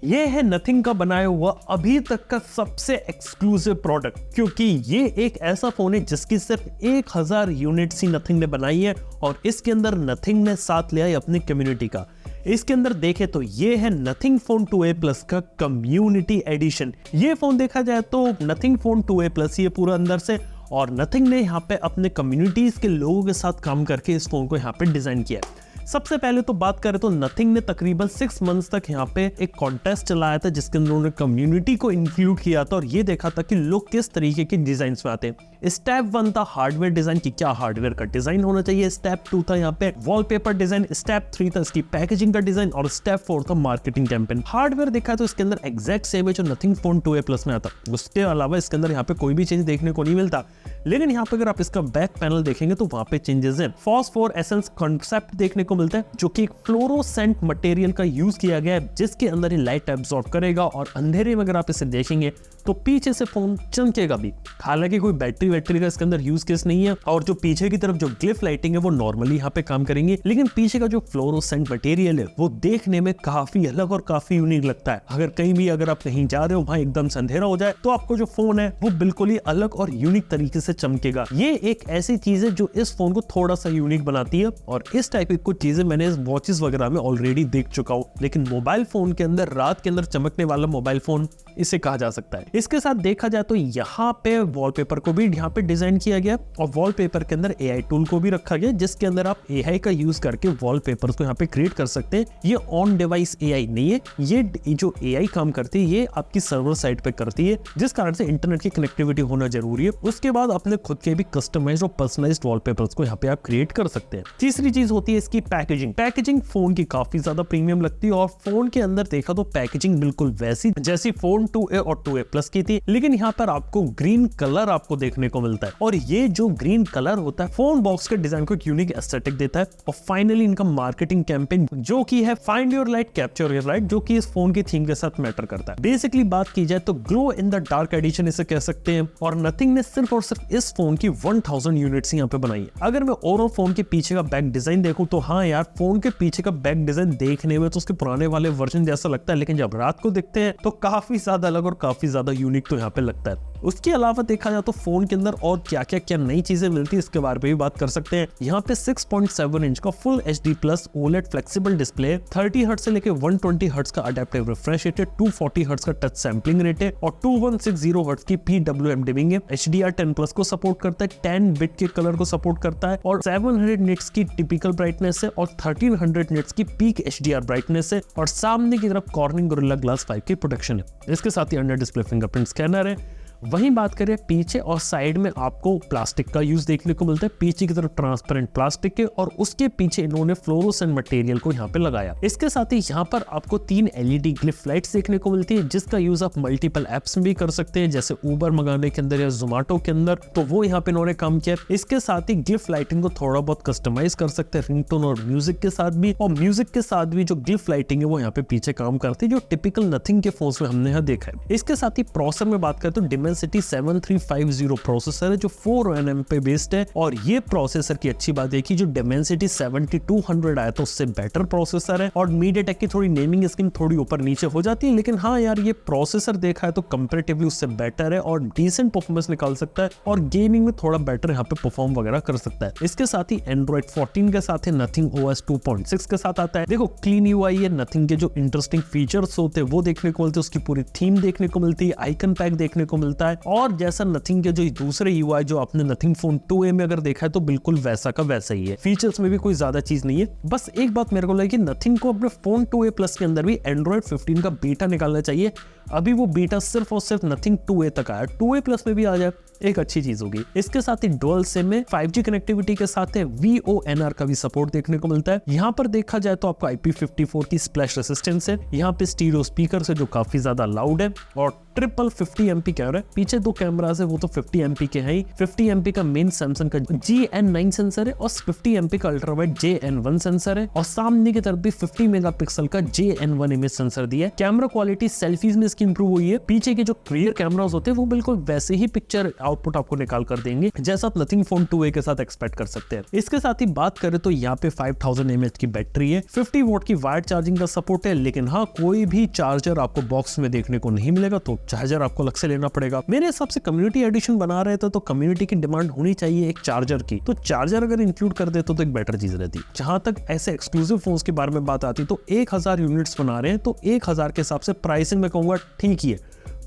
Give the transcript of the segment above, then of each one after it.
ये है नथिंग का बनाया हुआ अभी तक का सबसे एक्सक्लूसिव प्रोडक्ट, क्योंकि ये एक ऐसा फोन है जिसकी सिर्फ 1000 यूनिट्स ही नथिंग ने बनाई है और इसके अंदर नथिंग ने साथ लिया है अपनी कम्युनिटी का। इसके अंदर देखें तो ये है नथिंग फोन 2A प्लस का कम्युनिटी एडिशन। ये फोन देखा जाए तो नथिंग फोन 2A प्लस ये पूरा अंदर से, और नथिंग ने यहाँ पे अपने कम्युनिटीज के लोगों के साथ काम करके इस फोन को यहाँ पे डिजाइन किया है। सबसे पहले तो बात करें तो नथिंग ने तकरीबन 6 मंथ्स तक यहाँ पे एक कॉन्टेस्ट चलाया था जिसके अंदर उन्होंने कम्युनिटी को इंक्लूड किया था और ये देखा था कि लोग किस तरीके के डिजाइन में आते हैं। स्टेप 1 था हार्डवेयर डिजाइन की, क्या हार्डवेयर का डिजाइन होना चाहिए। स्टेप 2 था यहाँ पे वॉलपेपर डिजाइन। स्टेप 3 था इसकी पैकेजिंग का डिजाइन और स्टेप 4 था मार्केटिंग कैंपेन। हार्डवेयर देखा तो इसके अंदर एग्जैक्ट सेम है जो नथिंग फोन 2A प्लस में आता। उसके अलावा इसके अंदर यहाँ पे कोई भी चेंज देखने को नहीं मिलता, लेकिन यहाँ पे अगर आप इसका बैक पैनल देखेंगे तो वहां पे चेंजेस हैं। फॉस्फोरेसेंस कॉन्सेप्ट देखने को मिलता है जो कि फ्लोरोसेंट मटेरियल का यूज किया गया है जिसके अंदर ही लाइट एब्सॉर्ब करेगा और अंधेरे में अगर आप इसे देखेंगे तो पीछे से फोन चमकेगा भी। हालांकि कोई बैटरी का इसके अंदर यूज केस नहीं है और जो पीछे की तरफ जो ग्लिफ लाइटिंग है वो नॉर्मली यहाँ पे काम करेंगी, लेकिन पीछे का जो फ्लोरोसेंट मटेरियल है वो देखने में काफी अलग और काफी यूनिक लगता है। अगर कहीं भी अगर आप कहीं जा रहे हो वहां एकदम से अंधेरा हो जाए तो आपको जो फोन है वो बिल्कुल ही अलग और यूनिक तरीके से चमकेगा। ये एक ऐसी चीज है जो इस फोन को थोड़ा सा यूनिक बनाती है और इस टाइप की कुछ चीजें मैंने इस वॉचेस वगैरह में ऑलरेडी देख चुका हूँ, लेकिन मोबाइल फोन के अंदर रात के अंदर चमकने वाला मोबाइल फोन इसे कहा जा सकता है। इसके साथ देखा जाए तो यहाँ पे वॉलपेपर को भी यहाँ पे डिजाइन किया गया और वॉलपेपर के अंदर AI टूल को भी रखा गया जिसके अंदर आप AI का यूज करके वॉलपेपर्स को यहाँ पे क्रिएट कर सकते हैं। ये ऑन डिवाइस AI नहीं है, ये जो AI काम करती है ये आपकी सर्वर साइड पे करती है, जिस कारण से इंटरनेट की कनेक्टिविटी होना जरूरी है। उसके बाद अपने खुद के भी कस्टमाइज्ड और पर्सनलाइज्ड वॉलपेपर्स को यहाँ पे आप क्रिएट कर सकते हैं। तीसरी चीज होती है इसकी पैकेजिंग फोन की काफी ज्यादा प्रीमियम लगती है और फोन के अंदर देखा तो पैकेजिंग बिल्कुल वैसी जैसी फोन 2A और 2A प्लस की थी, लेकिन यहाँ पर आपको ग्रीन कलर आपको देखने को मिलता है और ये जो ग्रीन कलर होता है फोन बॉक्स के डिजाइन को एक यूनिक एस्थेटिक देता है। और फाइनली इनका मार्केटिंग कैंपेन जो की है find your light capture your light, जो कि इस फोन की थीम के साथ मैटर करता है। बेसिकली बात की जाए तो glow in the dark edition इसे कह सकते हैं और नथिंग ने सिर्फ और सिर्फ इस फोन की 1000 यूनिट्स यहाँ पे बनाई है। अगर मैं ओवरऑल फोन के पीछे का बैक डिजाइन देखूं तो हाँ यार, फोन के पीछे का बैक डिजाइन देखने में तो उसके पुराने वाले वर्जन जैसा लगता है, लेकिन जब रात को देखते हैं तो काफी ज्यादा अलग और काफी ज्यादा यूनिक तो यहाँ पे लगता है। उसके अलावा देखा जाए तो फोन के अंदर और क्या नई चीजें मिलती है इसके बारे में भी बात कर सकते हैं। यहाँ पे 6.7 इंच का full HD plus OLED flexible display, 30 hertz से लेके 120 हर्ट्ज का अडेप्टिव रिफ्रेश रेट है, 240 हर्ट्ज का टच सैंपलिंग रेट है और 2160 हर्ट्ज की PWM डिमिंग है। HDR10 प्लस को सपोर्ट करता है, 10 बिट के कलर को सपोर्ट करता है और 700 निट्स की टिपिकल ब्राइटनेस है और 1300 निट्स की पीक HDR ब्राइटनेस है और सामने की तरफ कॉर्निंग गोरिल्ला ग्लास 5 की प्रोटेक्शन है। इसके साथ ही अंडर डिस्प्ले फिंगरप्रिंट स्कैनर है। वहीं बात करें पीछे और साइड में आपको प्लास्टिक का यूज देखने को मिलता है। पीछे की तरफ ट्रांसपेरेंट प्लास्टिक है और उसके पीछे इन्होंने फ्लोरोसेंट मटेरियल को यहाँ पे लगाया। इसके साथ ही यहाँ पर आपको 3 LED ग्लिफ लाइट्स देखने को मिलती है जिसका यूज आप मल्टीपल एप्स में भी कर सकते हैं, जैसे उबर मंगाने के अंदर या जोमेटो के अंदर, तो वो यहाँ पे इन्होंने काम किया। इसके साथ ही ग्लिफ लाइटिंग को थोड़ा बहुत कस्टमाइज कर सकते हैं रिंगटोन और म्यूजिक के साथ भी, और म्यूजिक के साथ भी जो ग्लिफ लाइटिंग है वो यहाँ पे पीछे काम करती है जो टिपिकल नथिंग के फोन में हमने यहाँ देखा है। इसके साथ ही प्रोसेसर में बात करें तो डिमेंसिटी 7350 प्रोसेसर है जो 4nm पे बेस्ड है और ये प्रोसेसर की अच्छी बात देखी जो डिमेंसिटी 7200 आया तो उससे बेटर प्रोसेसर है और मीडियाटेक की थोड़ी नेमिंग स्कीम थोड़ी ऊपर नीचे हो जाती है, लेकिन हाँ यार ये प्रोसेसर देखा है तो कंपैरेटिवली उससे बेटर है और डिसेंट परफॉर्मेंस निकाल सकता है और गेमिंग में थोड़ा बेटर यहाँ पे परफॉर्म वगैरह कर सकता है। इसके साथ ही एंड्रॉइड 14 के साथ है, नथिंग OS 2.6 के साथ आता है। देखो क्लीन UI है, नथिंग के जो इंटरेस्टिंग फीचर्स होते हैं वो देखने को मिलते हैं, उसकी पूरी थीम देखने को मिलती है, आइकन पैक देखने को मिलता है और जैसा नथिंग के जो दूसरे UI जो आपने नथिंग फोन 2A में अगर देखा है तो बिल्कुल वैसा का वैसा ही है। फीचर्स में भी कोई ज्यादा चीज नहीं है। बस एक बात मेरे को लगी कि नथिंग को अपने फोन 2A प्लस के अंदर भी एंड्रॉइड 15 का बीटा निकालना चाहिए। अभी वो बीटा सिर्फ और सिर्फ नथिंग 2A तक आया, 2A प्लस में भी आ जाए एक अच्छी चीज होगी। इसके साथ ही डुअल सिम में 5G कनेक्टिविटी के साथ है VoNR का भी सपोर्ट देखने को मिलता है। यहाँ पर देखा जाए तो आपको IP54 की स्प्लैश रेसिस्टेंस है, यहाँ पे स्टीरियो स्पीकर है जो काफी ज्यादा लाउड है और ट्रिपल 50 MP कैमरा है। पीछे 2 कैमरास है वो तो 50 MP के हैं ही। 50 MP का मेन सैमसंग का GN9 सेंसर है और 50 MP का अल्ट्रा वाइड JN1 सेंसर है और सामने की तरफ भी 50 मेगापिक्सल का JN1 इमेज सेंसर दिया है। कैमरा क्वालिटी सेल्फीज में इसकी इंप्रूव हुई है। पीछे के जो रियर कैमरास होते हैं वो बिल्कुल वैसे ही पिक्चर आउटपुट आपको निकाल कर देंगे जैसा आप नथिंग फोन 2A के साथ एक्सपेक्ट कर सकते हैं। इसके साथ ही बात करें तो यहाँ पे 5000 mAh की बैटरी है, 50 वोल्ट की वायर्ड चार्जिंग का सपोर्ट है, लेकिन हाँ कोई भी चार्जर आपको बॉक्स में देखने को नहीं मिलेगा, तो चार्जर आपको अलग से लेना पड़ेगा। मेरे हिसाब से कम्युनिटी एडिशन बना रहे थे तो कम्युनिटी की डिमांड होनी चाहिए एक चार्जर की, तो चार्जर अगर इंक्लूड कर देते तो एक बेटर चीज रहती। जहां तक ऐसे एक्सक्लूसिव फोन्स के बारे में बात आती तो 1000 यूनिट्स बना रहे हैं, तो 1000 के हिसाब से प्राइसिंग में कहूंगा ठीक ही है,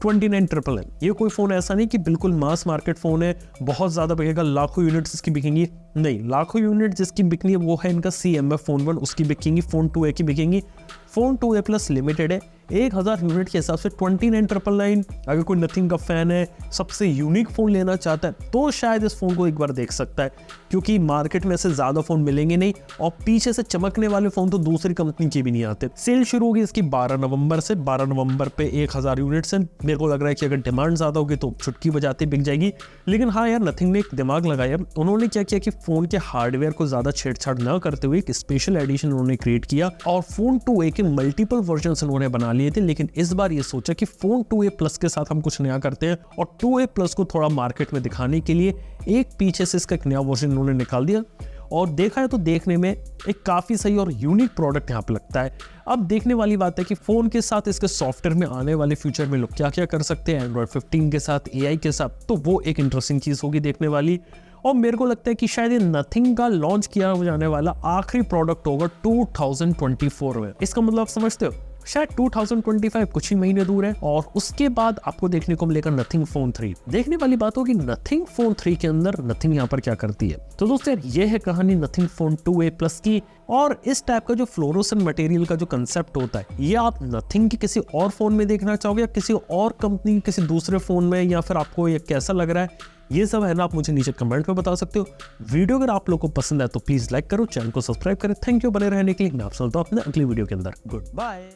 29,999। ये कोई फोन ऐसा नहीं कि बिल्कुल मास मार्केट फोन है, बहुत ज्यादा बिकेगा, लाखों यूनिट्स इसकी बिकेंगी, नहीं, लाखों यूनिट जिसकी बिकनी है वो है इनका CMF फोन 1, उसकी बिकेंगी, फोन 2A की बिकेंगी। फोन 2A प्लस लिमिटेड है, 1000 यूनिट के हिसाब से 29,999। अगर कोई नथिंग का फैन है, सबसे यूनिक फोन लेना चाहता है तो शायद इस फोन को एक बार देख सकता है, क्योंकि मार्केट में ऐसे ज्यादा फोन मिलेंगे नहीं, और पीछे से चमकने वाले फोन तो दूसरी कंपनी के भी नहीं आते। सेल शुरू होगी इसकी 12 नवंबर से, 12 नवंबर पे 1000 यूनिट्स हैं। मेरे को लग रहा है कि अगर डिमांड ज्यादा होगी तो चुटकी बजाते बिक जाएगी। लेकिन हाँ यार, नथिंग ने एक दिमाग लगाया, उन्होंने क्या किया कि फोन के हार्डवेयर को ज्यादा छेड़छाड़ ना करते हुए एक स्पेशल एडिशन उन्होंने क्रिएट किया, और फोन 2A के मल्टीपल वर्जन उन्होंने बना लिए थे। लेकिन इस बार ये सोचा कि फोन 2A प्लस के साथ हम कुछ नया करते हैं, और 2A प्लस को थोड़ा मार्केट में दिखाने के लिए एक पीछे से इसका एक नया वर्जन उन्होंने निकाल दिया, और देखा है तो देखने में एक काफी सही और यूनिक प्रोडक्ट यहाँ पे लगता है। अब देखने वाली बात है कि फोन के साथ इसके सॉफ्टवेयर में आने वाले फ्यूचर में लोग क्या क्या कर सकते हैं, एंड्रॉइड 15 के साथ, AI के साथ, तो वो एक इंटरेस्टिंग चीज होगी देखने वाली। और मेरे को लगता है कि शायद ये नथिंग का लॉन्च किया जाने वाला आखिरी प्रोडक्ट होगा 2024 में। इसका मतलब आप समझते हो, शायद 2025 कुछ ही महीने दूर है, और उसके बाद आपको देखने को मिलेगा नथिंग फोन 3। देखने वाली बात होगी नथिंग फोन 3 के अंदर नथिंग यहाँ पर क्या करती है। तो दोस्तों ये है कहानी नथिंग फोन 2A प्लस की, और इस टाइप का जो फ्लोरोसेंट मटेरियल का जो कंसेप्ट होता है, ये आप नथिंग के किसी और फोन में देखना चाहोगे या किसी और कंपनी किसी दूसरे फोन में, या फिर आपको ये कैसा लग रहा है, ये सब है ना, आप मुझे नीचे कमेंट में बता सकते हो। वीडियो अगर आप लोगों को पसंद है तो प्लीज लाइक करो, चैनल को सब्सक्राइब करें। थैंक यू बने रहने के लिए। मैं आपसे मिलता हूं अपने अगली वीडियो के अंदर। Good bye.